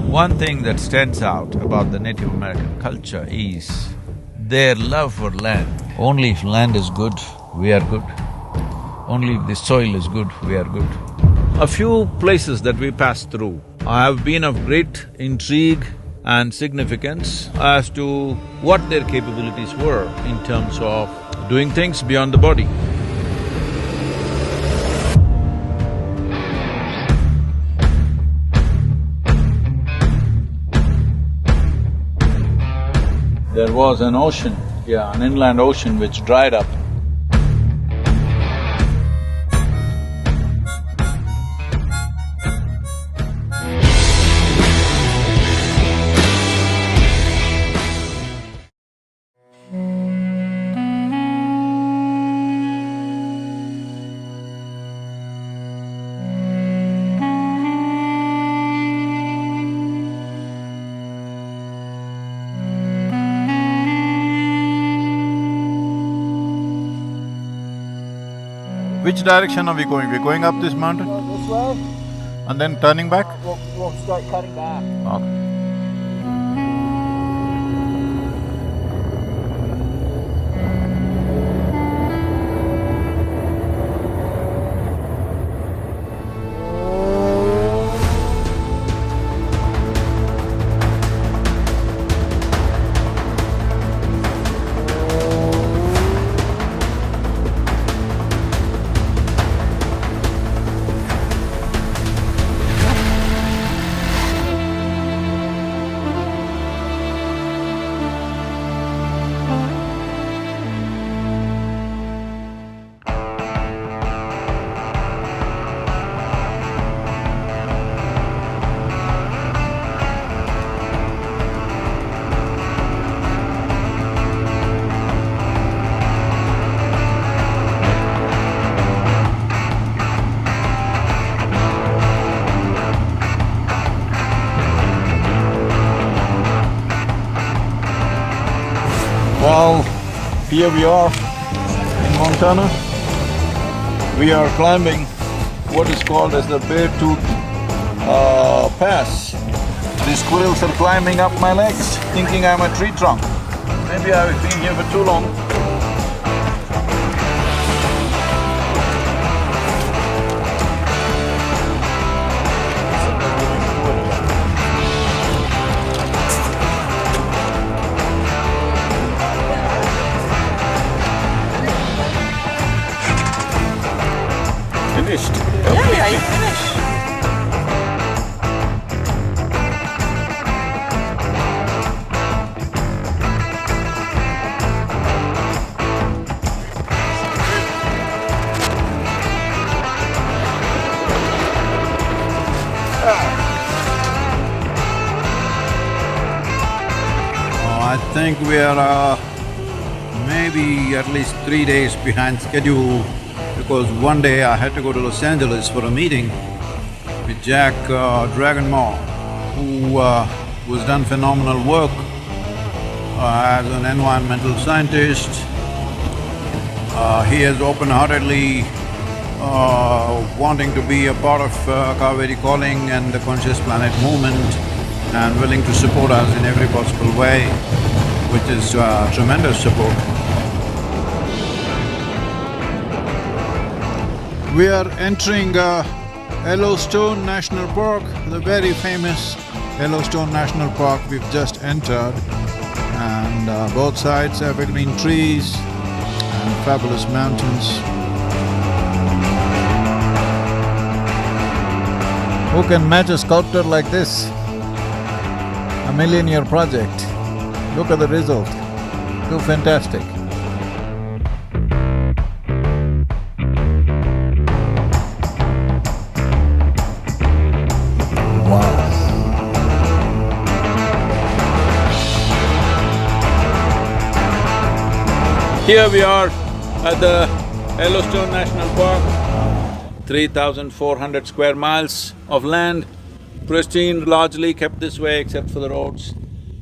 One thing that stands out about the Native American culture is their love for land. Only if land is good, we are good. Only if the soil is good, we are good. A few places that we passed through have been of great intrigue and significance as to what their capabilities were in terms of doing things beyond the body. There was an ocean, an inland ocean which dried up. Which direction are we going? We're going up this mountain? This way. And then turning back? We'll start cutting back. Okay. Well, here we are in Montana. We are climbing what is called as the Beartooth Pass. These squirrels are climbing up my legs, thinking I'm a tree trunk. Maybe I've been here for too long. Finished. Yeah, you finished. I think we are maybe at least 3 days behind schedule because one day I had to go to Los Angeles for a meeting with Jack Dragonmore, who's done phenomenal work as an environmental scientist. He has open-heartedly wanting to be a part of Kaveri Calling and the Conscious Planet movement and willing to support us in every possible way, which is tremendous support. We are entering Yellowstone National Park, the very famous Yellowstone National Park we've just entered, and both sides evergreen trees and fabulous mountains. Who can match a sculptor like this? A million-year project. Look at the result. Too fantastic. Here we are at the Yellowstone National Park, 3,400 square miles of land, pristine, largely kept this way except for the roads.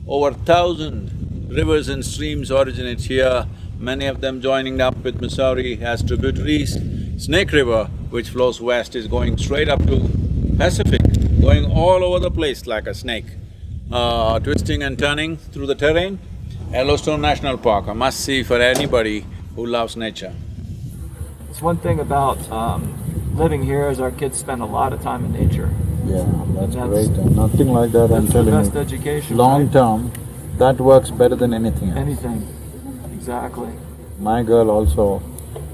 Over 1,000 rivers and streams originate here, many of them joining up with Missouri as tributaries. Snake River, which flows west, is going straight up to Pacific. going all over the place like a snake, twisting and turning through the terrain. Yellowstone National Park, a must-see for anybody who loves nature. It's one thing about living here is our kids spend a lot of time in nature. Yeah, that's That's- great. Nothing like that, I'm That's the telling best you. education, Long right? term, that works better than anything else. Anything, exactly. My girl also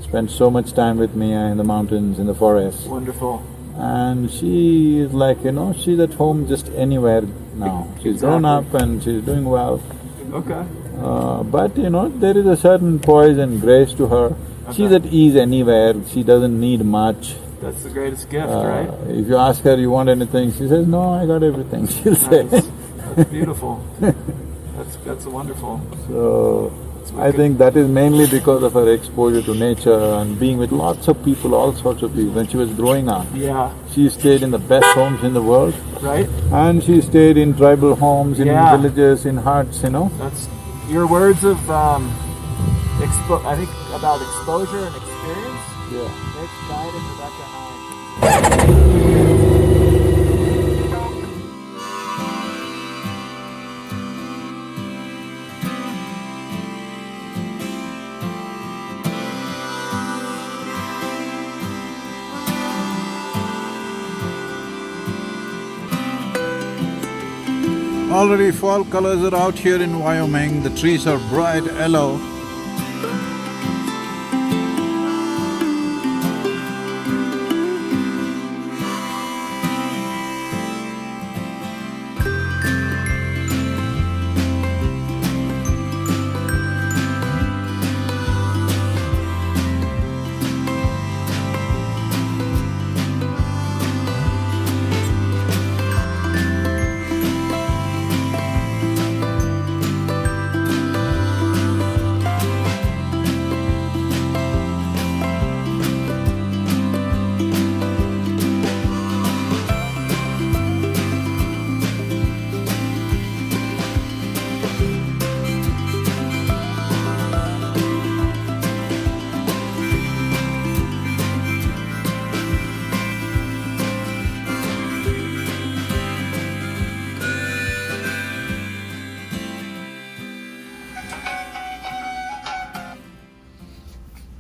spends so much time with me in the mountains, in the forest. Wonderful. And she is like, she's at home just anywhere now. She's grown up and she's doing well. Okay. But there is a certain poise and grace to her. She's Okay. at ease anywhere, she doesn't need much. That's the greatest gift, right? If you ask her, you want anything, she says, no, I got everything, she'll say. That's beautiful. That's wonderful. So, I think that is mainly because of her exposure to nature and being with lots of people, all sorts of people. When she was growing up, Yeah, she stayed in the best homes in the world, right? and she stayed in tribal homes, in Yeah. villages, in huts, That's your words of, I think about exposure and experience. Yeah. It's guided Rebecca and I. Already fall colors are out here in Wyoming, the trees are bright yellow.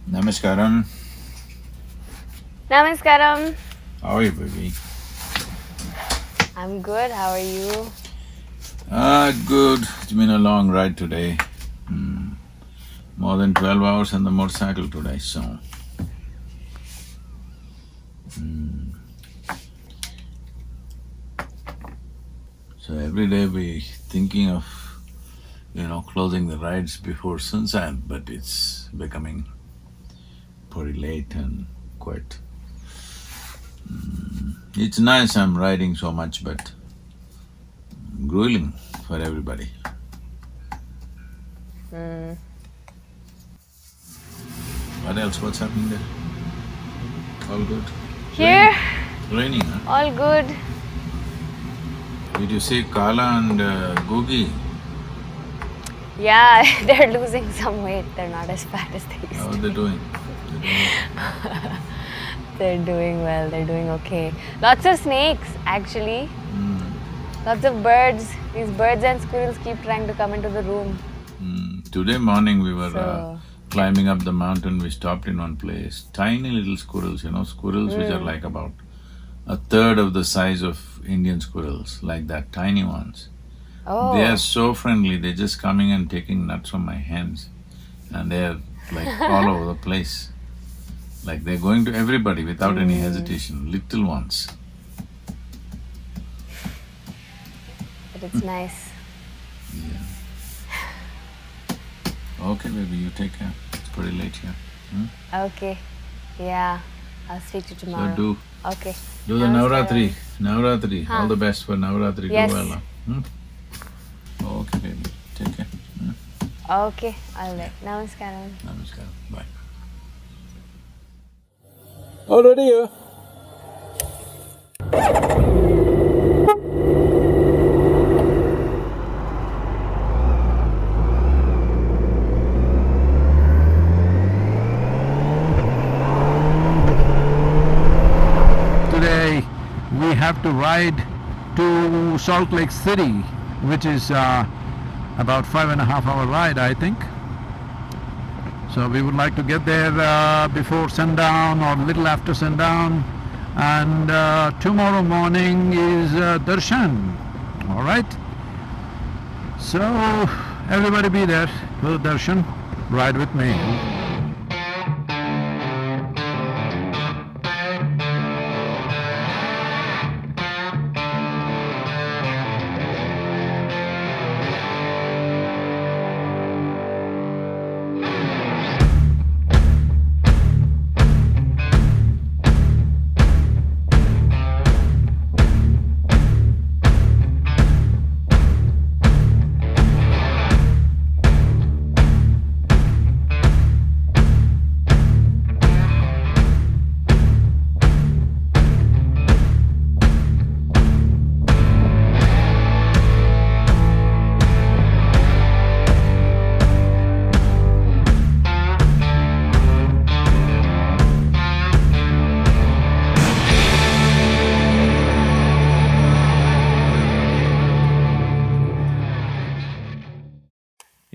Namaskaram. Namaskaram. How are you, baby? I'm good. How are you? Good. It's been a long ride today. More than 12 hours on the motorcycle today, so… So every day we thinking of, closing the rides before sunset, but it's becoming pretty late and quite… It's nice I'm riding so much, but grueling for everybody. What else? What's happening there? All good? Here, Raining, huh? all good. Did you see Kala and Googie? Yeah, they're losing some weight. They're not as fat as they used How to. are they doing? They're doing well. They're doing okay. Lots of snakes, actually. Lots of birds. These birds and squirrels keep trying to come into the room. Today morning we were So- climbing up the mountain, we stopped in one place. Tiny little squirrels, squirrels which are like about a third of the size of Indian squirrels, like that, tiny ones. Oh. They are so friendly, they're just coming and taking nuts from my hands. And they're like all over the place. Like they're going to everybody without any hesitation, little ones. But it's nice. Okay, baby, you take care. It's pretty late here. Okay. Yeah. I'll speak to you tomorrow. So do Okay. the Navratri. Navratri. All Huh. the best for Navratri. Yes. Do well. Okay, baby. Take care. Okay. All right. Namaskaram. Namaskaram. Bye. Already here? Today, we have to ride to Salt Lake City, which is about 5.5 hour ride, I think. So we would like to get there before sundown or little after sundown, and tomorrow morning is darshan, all right? So everybody be there for the darshan, ride with me.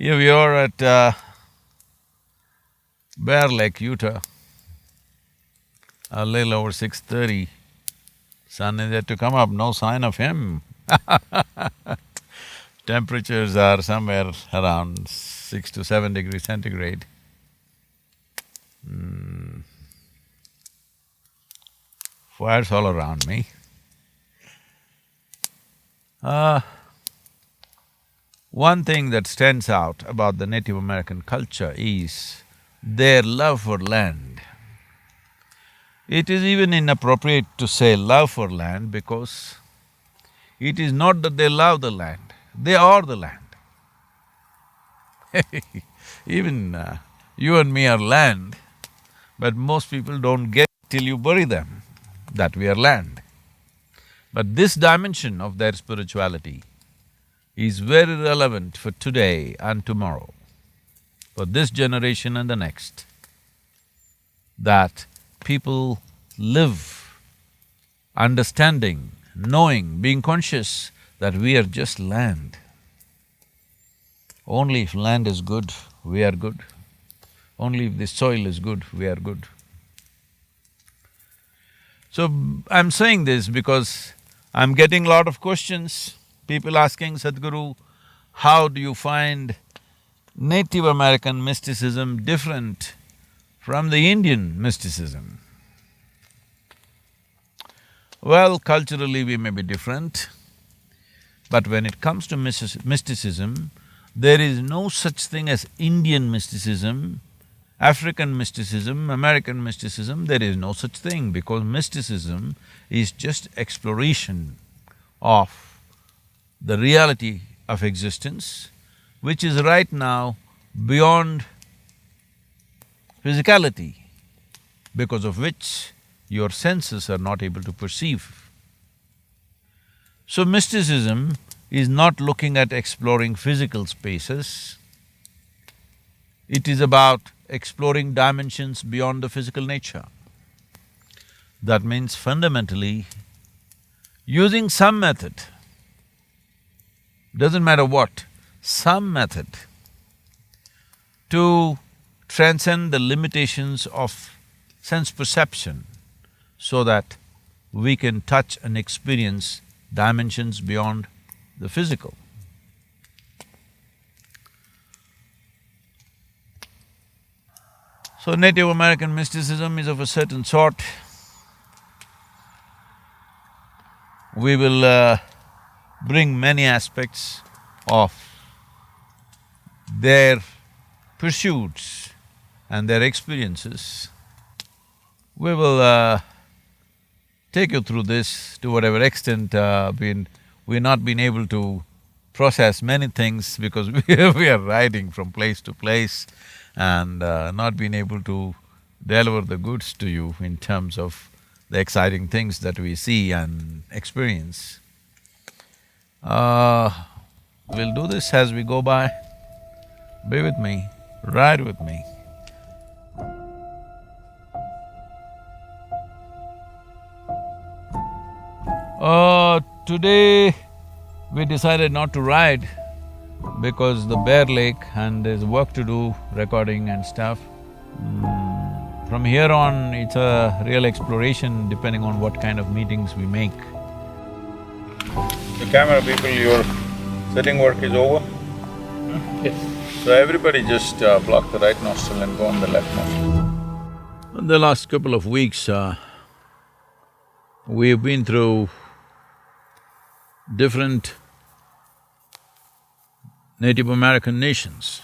Here we are at Bear Lake, Utah, a little over 6:30. Sun is yet to come up, no sign of him. Temperatures are somewhere around 6 to 7 degrees centigrade. Fires all around me. One thing that stands out about the Native American culture is their love for land. It is even inappropriate to say love for land because it is not that they love the land, they are the land. Even you and me are land, but most people don't get till you bury them that we are land. But this dimension of their spirituality is very relevant for today and tomorrow, for this generation and the next, that people live understanding, knowing, being conscious that we are just land. Only if land is good, we are good. Only if the soil is good, we are good. So, I'm saying this because I'm getting a lot of questions. People asking, Sadhguru, how do you find Native American mysticism different from the Indian mysticism? Well, culturally we may be different, but when it comes to mysticism, there is no such thing as Indian mysticism, African mysticism, American mysticism, there is no such thing because mysticism is just exploration of the reality of existence, which is right now beyond physicality, because of which your senses are not able to perceive. So mysticism is not looking at exploring physical spaces, it is about exploring dimensions beyond the physical nature. That means fundamentally, using some method, doesn't matter what, some method to transcend the limitations of sense perception so that we can touch and experience dimensions beyond the physical. So Native American mysticism is of a certain sort. We will bring many aspects of their pursuits and their experiences. We will take you through this to whatever extent we've not been able to process many things because we are riding from place to place and not been able to deliver the goods to you in terms of the exciting things that we see and experience. We'll do this as we go by. Be with me, ride with me. Today, we decided not to ride because the Bear Lake and there's work to do, recording and stuff. From here on, it's a real exploration depending on what kind of meetings we make. The camera people, your setting work is over? Yes. So everybody just block the right nostril and go on the left nostril. In the last couple of weeks, we've been through different Native American nations.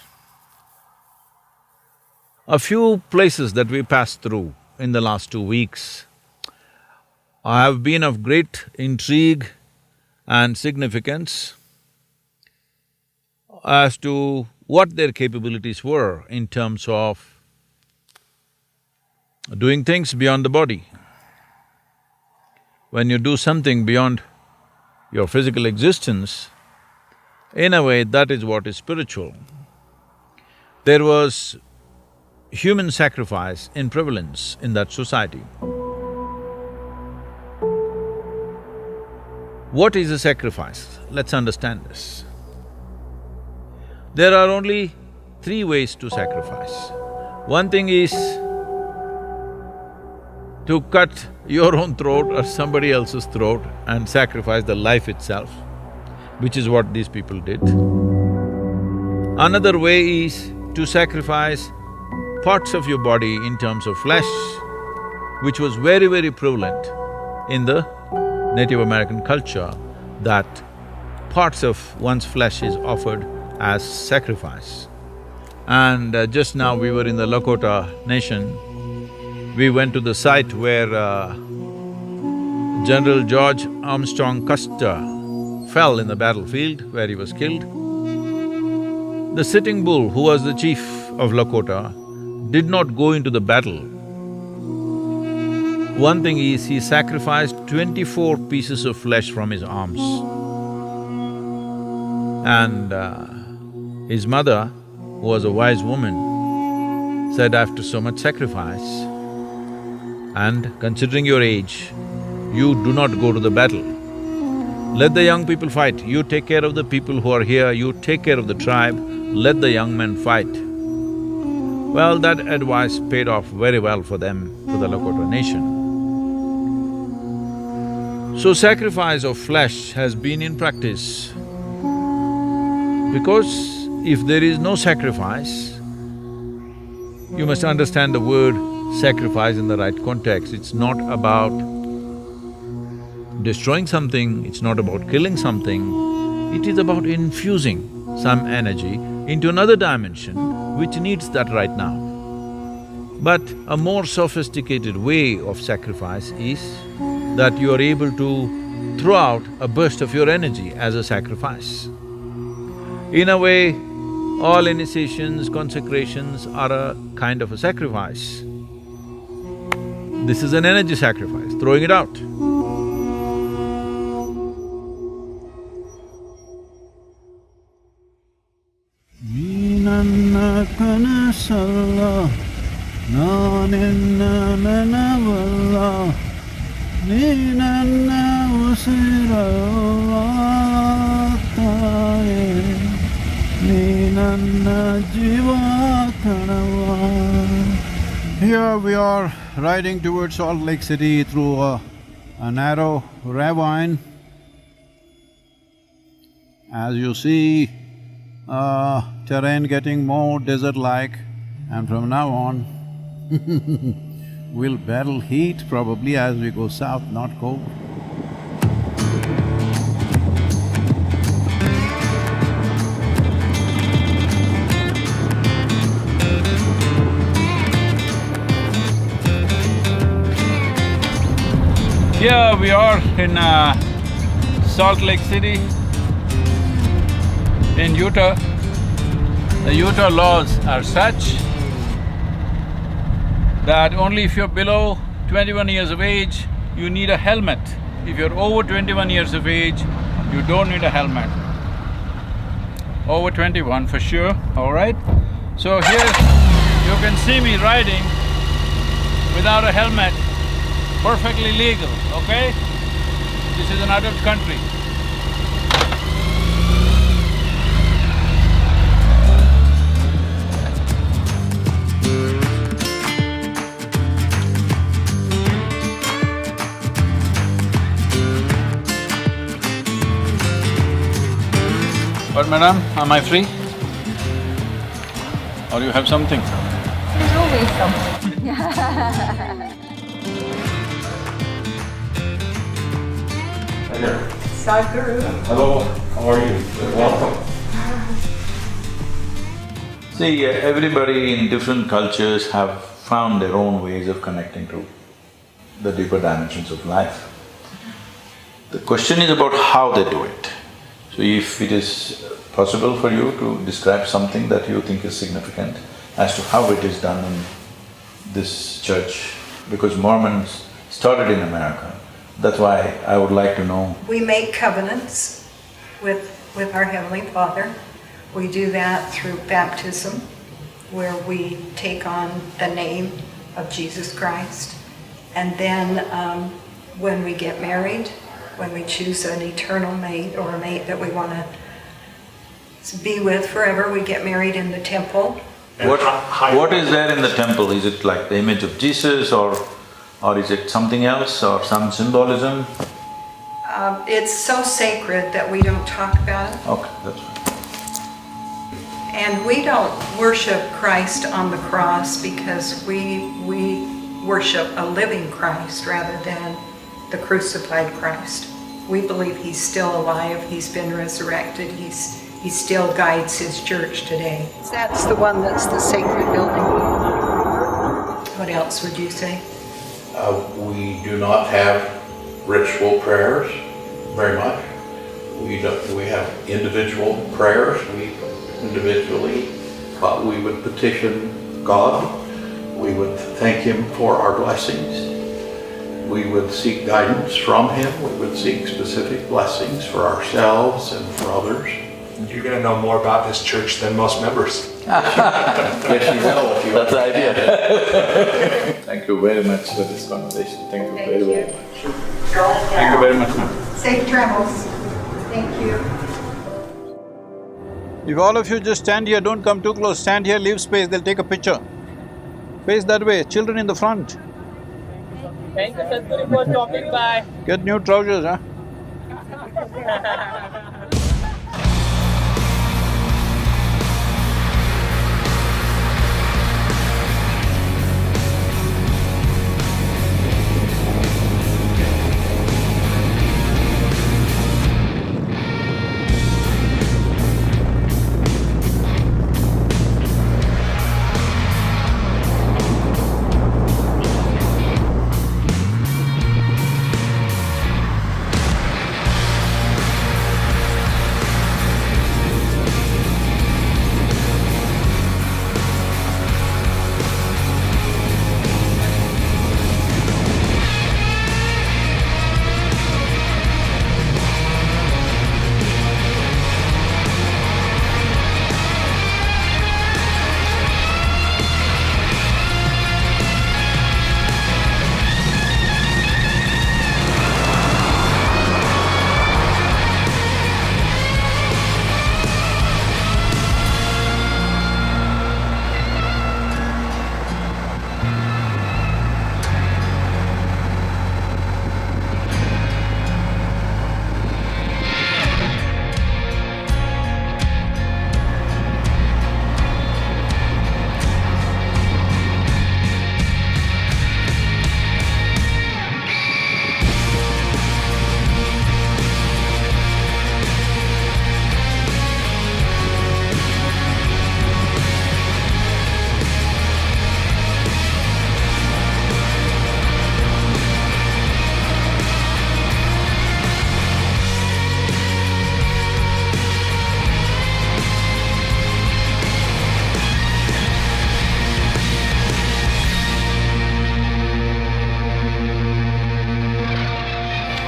A few places that we passed through in the last 2 weeks have been of great intrigue and significance as to what their capabilities were in terms of doing things beyond the body. When you do something beyond your physical existence, in a way that is what is spiritual. There was human sacrifice in prevalence in that society. What is a sacrifice? Let's understand this. There are only 3 ways to sacrifice. One thing is to cut your own throat or somebody else's throat and sacrifice the life itself, which is what these people did. Another way is to sacrifice parts of your body in terms of flesh, which was very, very prevalent in the Native American culture, that parts of one's flesh is offered as sacrifice. And just now we were in the Lakota nation. We went to the site where General George Armstrong Custer fell in the battlefield where he was killed. The Sitting Bull, who was the chief of Lakota, did not go into the battle. One thing is, he sacrificed 24 pieces of flesh from his arms. And his mother, who was a wise woman, said, after so much sacrifice and considering your age, you do not go to the battle. Let the young people fight, you take care of the people who are here, you take care of the tribe, let the young men fight. Well, that advice paid off very well for them, for the Lakota nation. So sacrifice of flesh has been in practice because if there is no sacrifice, you must understand the word sacrifice in the right context. It's not about destroying something, it's not about killing something, it is about infusing some energy into another dimension which needs that right now. But a more sophisticated way of sacrifice is that you are able to throw out a burst of your energy as a sacrifice. In a way, all initiations, consecrations are a kind of a sacrifice. This is an energy sacrifice, throwing it out. Nina kanasalla, nanenna nanavalla, Nina usiralla taye, Nina jiva kanava. Here we are riding towards Salt Lake City through a narrow ravine. As you see, terrain getting more desert-like, and from now on we'll battle heat probably as we go south, not cold. Here we are in Salt Lake City in Utah. The Utah laws are such that only if you're below 21 years of age, you need a helmet. If you're over 21 years of age, you don't need a helmet. Over 21 for sure, all right? So here you can see me riding without a helmet, perfectly legal, okay? This is an adult country. But madam, am I free? Or you have something? There's always something. Sadhguru. Hello, how are you? Welcome. See, everybody in different cultures have found their own ways of connecting to the deeper dimensions of life. The question is about how they do it. So if it is possible for you to describe something that you think is significant as to how it is done in this church, because Mormons started in America, that's why I would like to know. We make covenants with our Heavenly Father. We do that through baptism, where we take on the name of Jesus Christ. And then when we get married, when we choose an eternal mate or a mate that we want to be with forever, we get married in the temple. What is there in the temple? Is it like the image of Jesus or is it something else or some symbolism? It's so sacred that we don't talk about it. Okay, that's fine. And we don't worship Christ on the cross because we worship a living Christ rather than the crucified Christ. We believe he's still alive, he's been resurrected, he still guides his church today. That's the one that's the sacred building. What else would you say? We do not have ritual prayers very much. We have individual prayers. We would petition God. We would thank Him for our blessings. We would seek guidance from Him. We would seek specific blessings for ourselves and for others. You're going to know more about this church than most members. Yes, you will if you That's the idea. Thank you very much for this conversation. Thank you very, very much. Go Thank you very much, ma'am. Safe travels. Thank you. If all of you just stand here, don't come too close, stand here, leave space, they'll take a picture. Face that way, children in the front. Thank you, Sadhguru, for stopping by. Get new trousers, huh?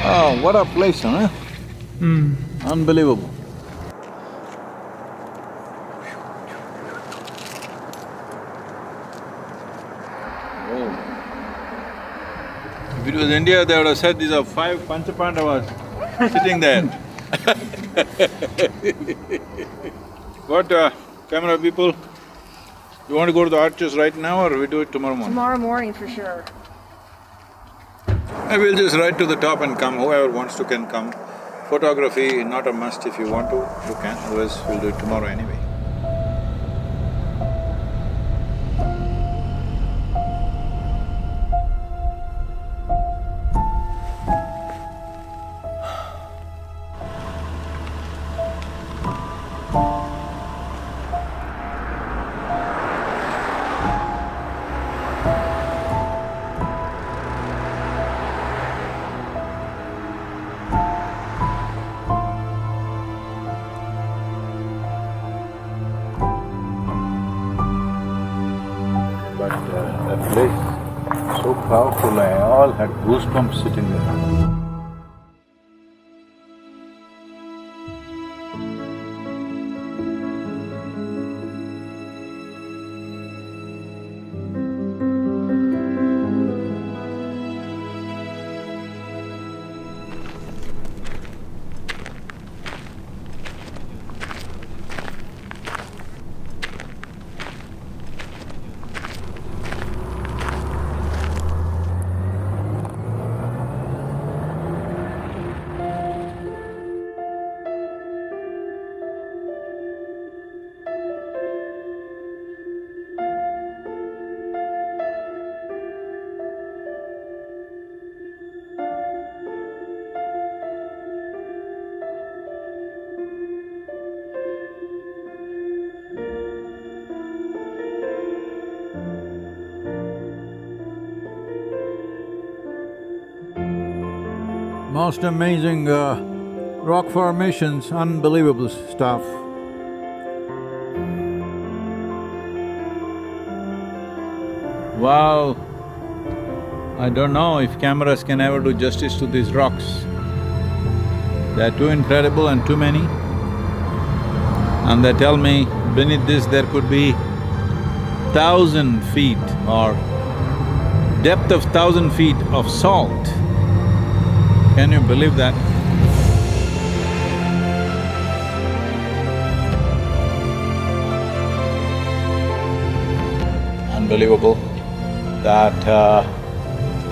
Oh, what a place, huh? Unbelievable. If it was India, they would have said these are 5 Panchapandavas sitting there. What, camera people, you want to go to the arches right now or we do it tomorrow morning? Tomorrow morning for sure. We'll just ride to the top and come, whoever wants to can come. Photography, not a must. If you want to, you can, otherwise we'll do it tomorrow anyway. But that place, so powerful, I all had goosebumps sitting there. Most amazing rock formations, unbelievable stuff. Wow! I don't know if cameras can ever do justice to these rocks. They're too incredible and too many. And they tell me beneath this there could be 1,000 feet or depth of 1,000 feet of salt. Can you believe that? Unbelievable that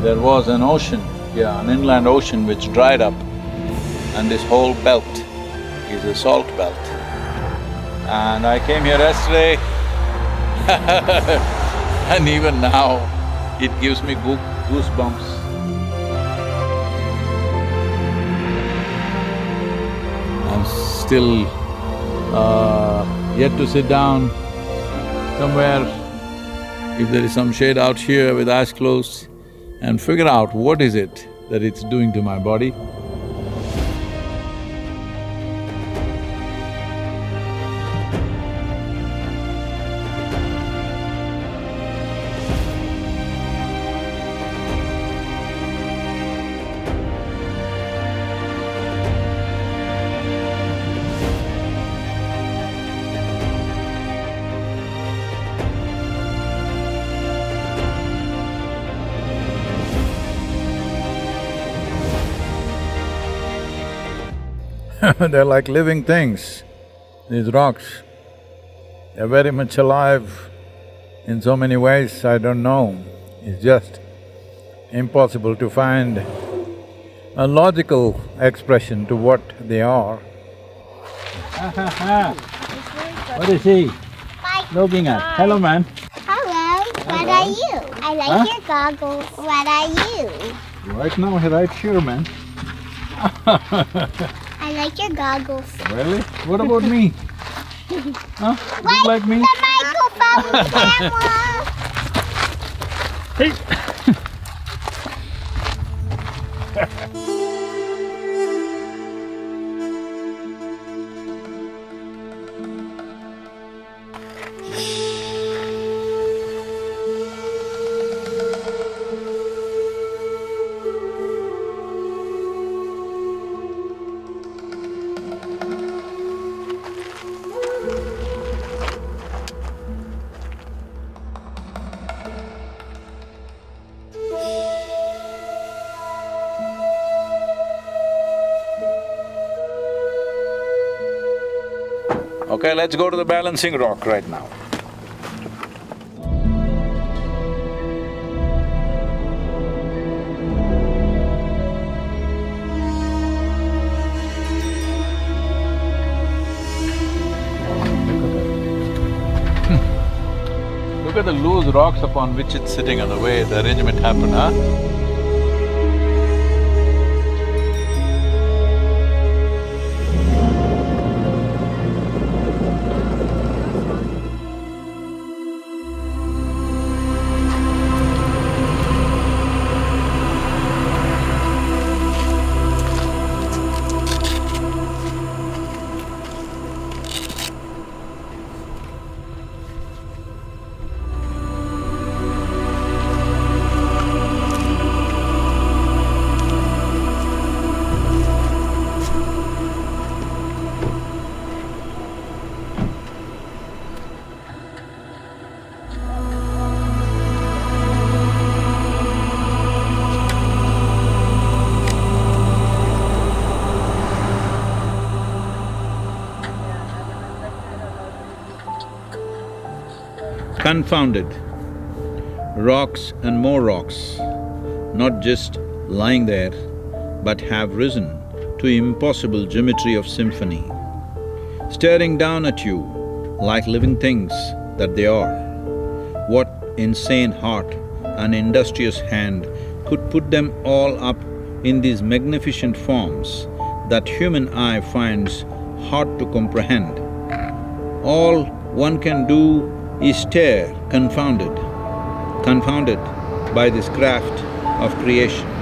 there was an ocean, an inland ocean which dried up, and this whole belt is a salt belt. And I came here yesterday and even now it gives me goosebumps. I'm still yet to sit down somewhere, if there is some shade out here with eyes closed, and figure out what is it that it's doing to my body. They're like living things, these rocks. They're very much alive in so many ways, I don't know. It's just impossible to find a logical expression to what they are. What is he looking at? Hello, man. Hello, what are you? I like your goggles. What are you? Right now, right here, man. I like your goggles. Really? What about me? Huh? Look like me? The microphone camera! Hey! Okay, let's go to the balancing rock right now. Look at the loose rocks upon which it's sitting and the way the arrangement happened, huh? Confounded. Rocks and more rocks, not just lying there, but have risen to impossible geometry of symphony, staring down at you like living things that they are. What insane heart and industrious hand could put them all up in these magnificent forms that human eye finds hard to comprehend? All one can do is stare confounded by this craft of creation.